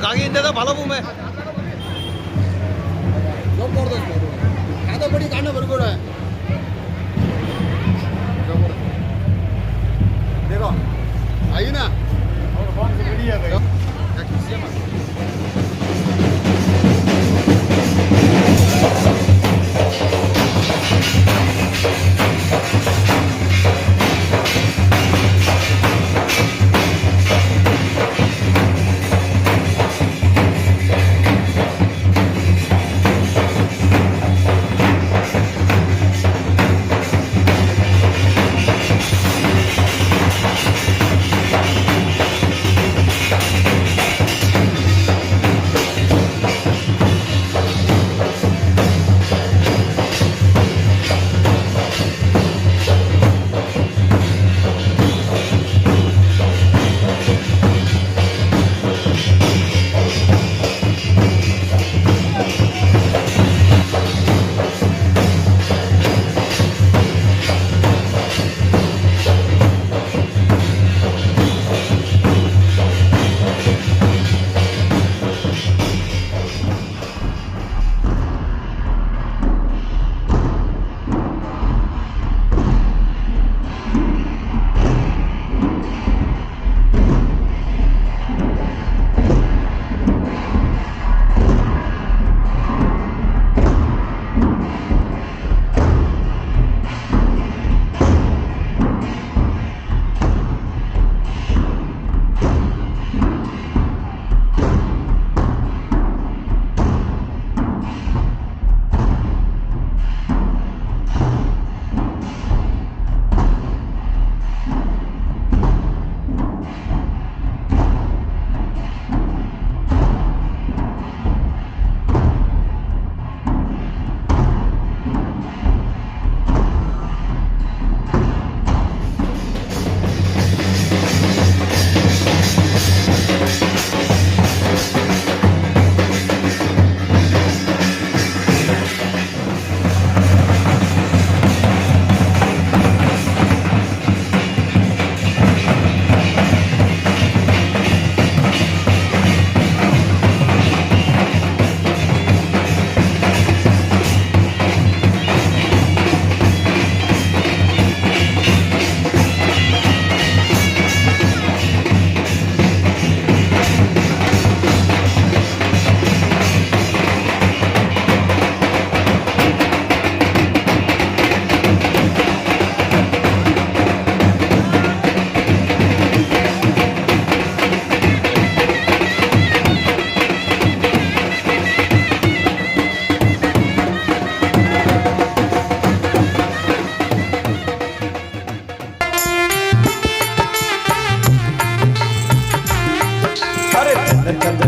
가게 인데다 발라보면 जबरदस्त खादा बड़ी खाना बरगोड़ है देखो आई ना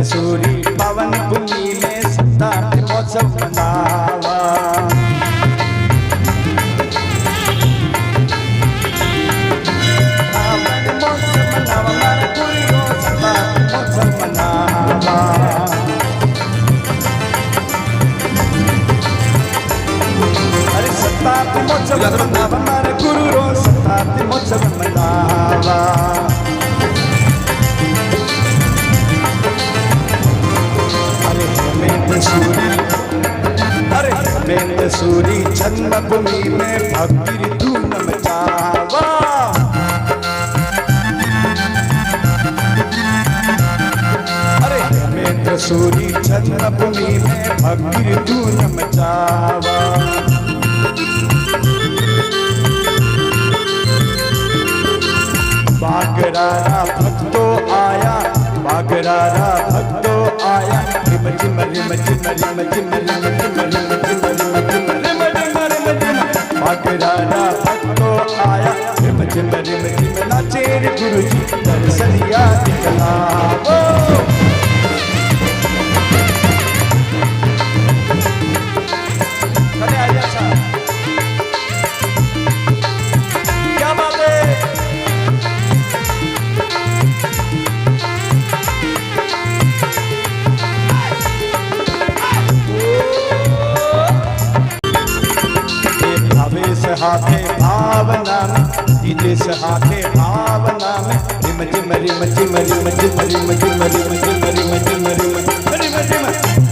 सूरी पवन भूमि में सत्ता मौसम मनावा मौसम मनावा अरे सत्ता मौसम मनावा मारे गुरु रो सत्ता मौसम मनावा अरे सूरी जन्मभूमि में भक्ति धूम मचावा अरे मैं सूरी जन्मभूमि में भक्ति धूम मचावा बागरारा भक्तो आया बागरारा भक्तो आया रिम झिम रिम झिम रिम झिम रिम झिम रिम झिम रिम झिम रिम झिम बागरारा भक्तो आया रिम झिम नाचे रे गुरुजी दर्शनिया दिखलाओ कने आया सा क्या बात है हाथे भावना में दिल से हाथे भावना में रिम झिम रिम झिम रिम झिम रिम झिम रिम झिम रिम झिम रिम झिम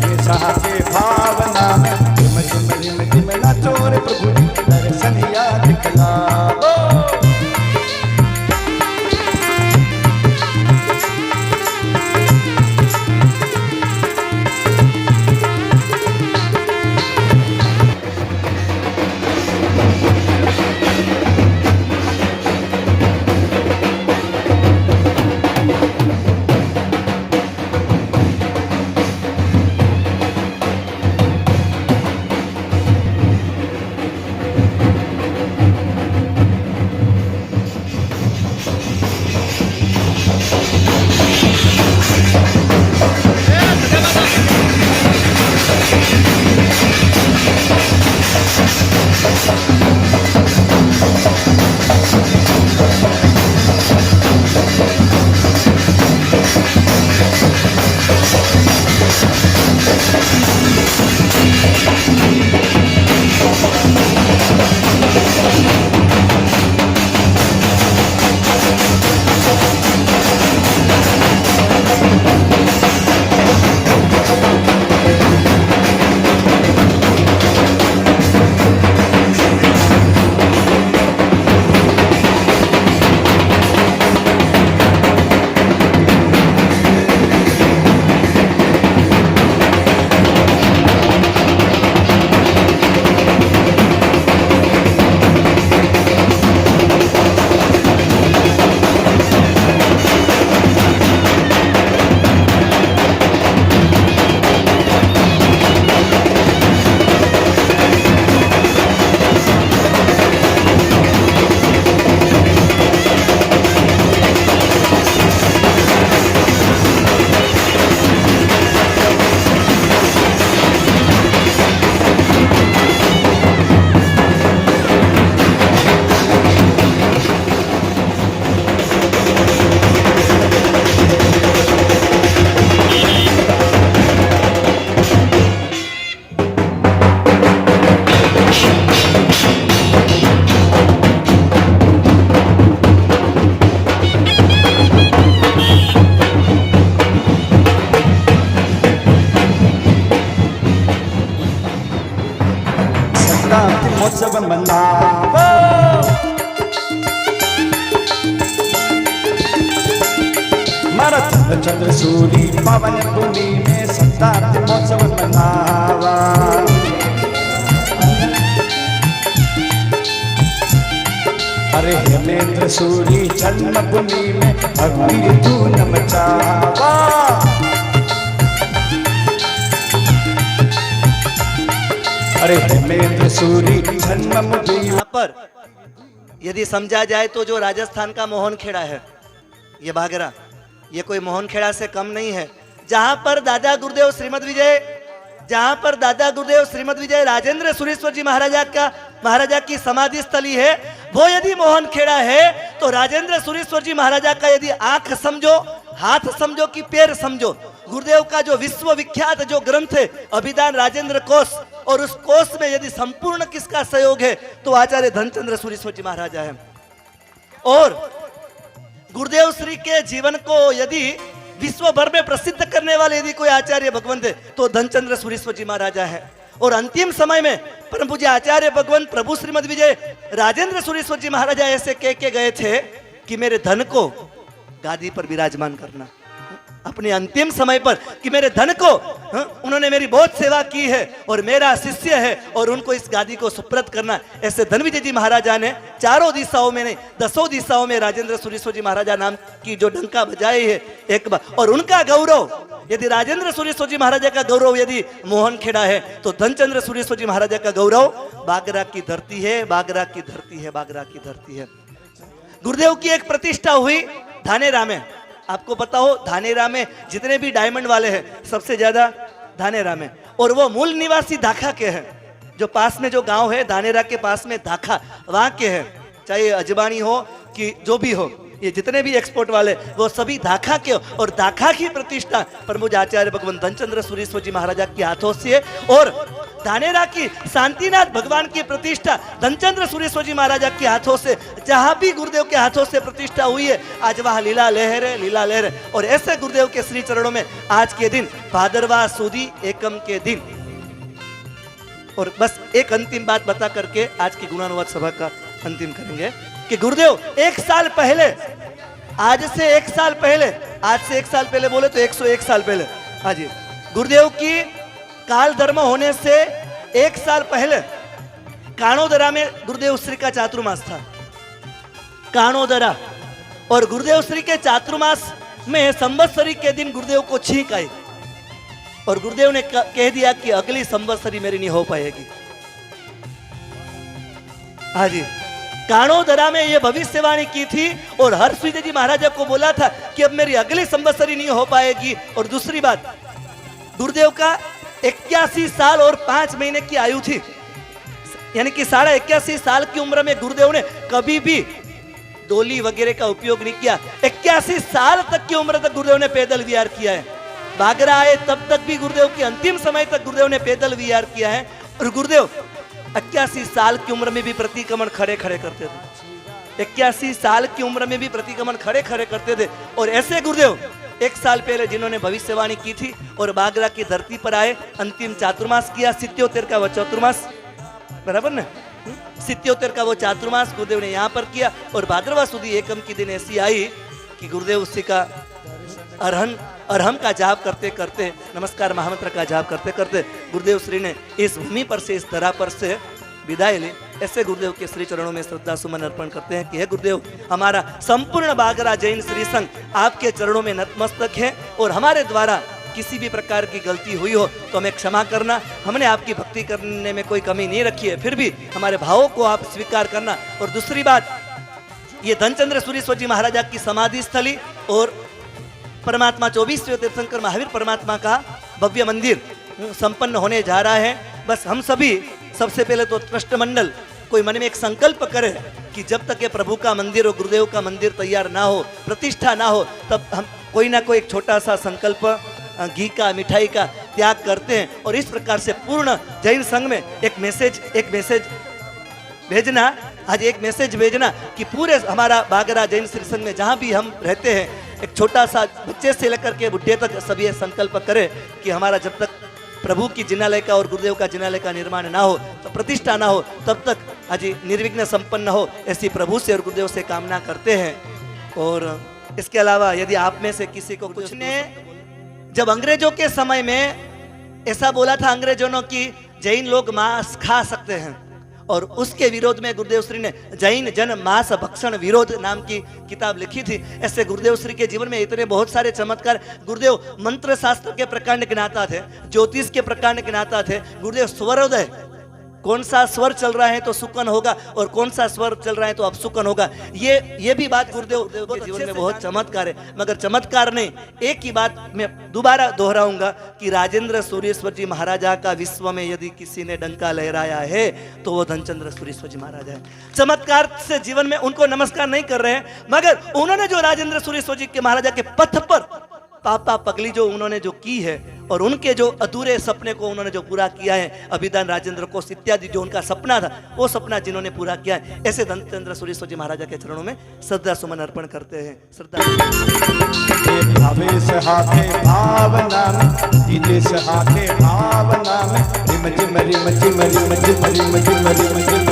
ये सहाके भावना में रिम झिम नाचो रे प्रभु दर्शन याद दिखलाओ। महोत्सव मनावो मारा चंद्र सूरी पावन भूमि में शताब्दी महोत्सव मनावा। अरे हेमेंद्र सूरी जन्मभूमि में भक्ति धूम मचावा। अरे हेमेंद्र सूरी जन्मभूमि। यहाँ पर यदि समझा जाए तो जो राजस्थान का मोहनखेड़ा है, ये भागरा, ये कोई मोहनखेड़ा से कम नहीं है। जहां पर दादा गुरुदेव श्रीमद विजय राजेंद्र सुरेश्वर जी महाराजा की समाधि स्थली है, वो यदि मोहनखेड़ा है तो राजेंद्र सुरेश्वर जी महाराजा का यदि आंख समझो, हाथ समझो कि पैर समझो, गुरुदेव का जो विश्व विख्यात जो ग्रंथ है अभिधान राजेंद्र कोश, और उस कोश में यदि संपूर्ण किसका सहयोग है तो आचार्य धनचंद्र सुरेश्वर जी महाराजा है। और गुरुदेव श्री के जीवन को यदि विश्व भर में प्रसिद्ध करने वाले यदि कोई आचार्य भगवंत है तो धनचंद्र सुरेश्वर जी महाराजा है। और अंतिम समय में परम पूज्य आचार्य भगवंत प्रभु श्रीमद विजय राजेंद्र सुरेश्वर जी महाराजा ऐसे कह के गए थे कि मेरे धन को गादी पर विराजमान करना, अपने अंतिम समय पर कि मेरे धन को, उन्होंने मेरी बहुत सेवा की है और मेरा शिष्य है और उनको इस गादी को सुप्रत करना। ऐसे धनविजय जी महाराजा ने चारों दिशाओं में नहीं 10 दिशाओं में राजेंद्र सुरेश्वर जी महाराजा नाम की जो डंका बजाई है एक बार, और उनका गौरव यदि राजेंद्र सुरेश्वर जी महाराजा का गौरव यदि मोहनखेड़ा है तो धनचंद्र सुरेश्वर जी महाराजा का गौरव बागरा की धरती है, बागरा की धरती है, बागरा की धरती है। गुरुदेव की एक प्रतिष्ठा हुई धानेरा में। आपको पता हो धानेरा में जितने भी डायमंड वाले हैं सबसे ज्यादा धानेरा में, और वो मूल निवासी धाखा के हैं। जो पास में जो गांव है धानेरा के पास में धाखा, वहां के हैं, चाहे अजबानी हो कि जो भी हो, ये जितने भी एक्सपोर्ट वाले वो सभी धाखा के। और धाखा की प्रतिष्ठा परम पूज्य आचार्य भगवंत धनचंद्र सुरेश्वर जी महाराजा के हाथों से है। और धानेरा की शांतिनाथ भगवान की प्रतिष्ठा धनचंद्र सुरेश्वर जी महाराजा के हाथों से, जहां भी गुरुदेव के हाथों से प्रतिष्ठा हुई है, आज वहां लीला लहर है, लीला लहर है। और ऐसे गुरुदेव के श्री चरणों में आज के दिन भादरवा सुदी एकम के दिन, और बस एक अंतिम बात बता करके आज की गुणानुवाद सभा का अंतिम करेंगे कि गुरुदेव एक साल पहले, आज से एक साल पहले, आज से एक साल पहले बोले तो 101 साल पहले, हाँ जी, गुरुदेव की काल धर्म होने से एक साल पहले काणोदरा में गुरुदेव श्री का चातुर्मास था। काणोदरा, और गुरुदेव श्री के चातुर्मास में संवत्सरी के दिन गुरुदेव को छींक आई और गुरुदेव ने कह दिया कि अगली संवत्सरी मेरी नहीं हो पाएगी। हाँ जी, काणोदरा में ये भविष्यवाणी की थी और हर्षविजय जी महाराजा को बोला था कि अब मेरी अगली संवत्सरी नहीं हो पाएगी। और दूसरी बात, गुरुदेव का 81 साल और 5 महीने की आयु थी, यानी कि 81.5 साल की उम्र में गुरुदेव ने कभी भी डोली वगैरह का उपयोग नहीं किया। 81 साल तक की उम्र तक गुरुदेव ने पैदल विहार किया है। बागरा आए तब तक भी गुरुदेव की अंतिम समय तक गुरुदेव ने पैदल विहार किया है। और गुरुदेव 81 साल की उम्र में भी प्रतिक्रमण खड़े खड़े करते थे। 81 साल की उम्र में भी प्रतिक्रमण खड़े खड़े करते थे। और ऐसे गुरुदेव एक साल पहले जिन्होंने भविष्यवाणी की थी और बागरा की धरती पर आए, अंतिम चातुर्मास किया, 77 का वो चातुर्मास, बराबर ना, 77 का वो चातुर्मास गुरुदेव ने यहाँ पर किया। और भाद्रवा सुदी एकम की दिन ऐसी आई कि गुरुदेव उसी का अरहम का जाप करते करते, नमस्कार महामंत्र का जाप करते करते गुरुदेव श्री ने इस भूमि पर से, इस धरा पर से विदाई ली। ऐसे गुरुदेव के श्री चरणों में श्रद्धा सुमन अर्पण करते हैं कि हे गुरुदेव, हमारा संपूर्ण बागरा जैन श्री संघ आपके चरणों में नतमस्तक है और हमारे द्वारा किसी भी प्रकार की गलती हुई हो तो हमें क्षमा करना। हमने आपकी भक्ति करने में कोई कमी नहीं रखी है, फिर भी हमारे भावों को आप स्वीकार करना। और दूसरी बात, ये धनचंद्र सुरेश्वर जी महाराजा की समाधि स्थली और परमात्मा 24वें तीर्थंकर महावीर परमात्मा का भव्य मंदिर संपन्न होने जा रहा है। बस हम सभी सबसे पहले तो ट्रस्ट मंडल कोई मन में एक संकल्प करे कि जब तक ये प्रभु का मंदिर और गुरुदेव का मंदिर तैयार ना हो, प्रतिष्ठा ना हो, तब हम कोई ना कोई एक छोटा सा संकल्प घी का, मिठाई का त्याग करते हैं। और इस प्रकार से पूर्ण जैन संघ में एक मैसेज भेजना, आज एक मैसेज भेजना कि पूरे हमारा बागरा जैन श्री संघ में जहाँ भी हम रहते हैं, एक छोटा सा बच्चे से लेकर के बुढ़े तक सभी ये संकल्प करें कि हमारा जब तक प्रभु की जिनालय का और गुरुदेव का जिनालय का निर्माण ना हो, तो प्रतिष्ठा ना हो, तब तक आज निर्विघ्न संपन्न हो, ऐसी प्रभु से और गुरुदेव से कामना करते हैं। और इसके अलावा यदि आप में से किसी को कुछ ने, जब अंग्रेजों के समय में ऐसा बोला था अंग्रेजों ने कि जैन लोग मांस खा सकते हैं, और उसके विरोध में गुरुदेव श्री ने जैन जन मांस भक्षण विरोध नाम की किताब लिखी थी। ऐसे गुरुदेव श्री के जीवन में इतने बहुत सारे चमत्कार, गुरुदेव मंत्र शास्त्र के प्रकांड गिनाता थे, ज्योतिष के प्रकांड गिनाता थे। गुरुदेव स्वरोदय, कौन सा स्वर चल रहा है तो सुकन होगा और कौन सा स्वर चल रहा है तो अपसुकन होगा, ये भी बात गुरुदेव के जीवन में बहुत चमत्कार है। मगर चमत्कार नहीं, एक ही बात मैं दोबारा दोहराऊंगा कि राजेंद्र सुरेश्वर जी महाराजा का विश्व में यदि किसी ने डंका लहराया है तो वो धनचंद्र सुरेश्वर जी महाराजा है। चमत्कार से जीवन में उनको नमस्कार नहीं कर रहे हैं, मगर उन्होंने जो राजेंद्र सुरेश्वर जी के महाराजा के पथ पर पापा पगली जो उन्होंने जो की है और उनके जो अधूरे सपने को उन्होंने जो पूरा किया है, अभिदान राजेंद्र कोष इत्यादि जो उनका सपना था, वो सपना जिन्होंने पूरा किया है, ऐसे धनचंद्र सुरेश्वर जी महाराजा के चरणों में श्रद्धा सुमन अर्पण करते हैं। श्रद्धा हाथे भावना में, हाथे भावना में, रिम झिम रिम झिम रिम झिम रिम झिम रिम झिम।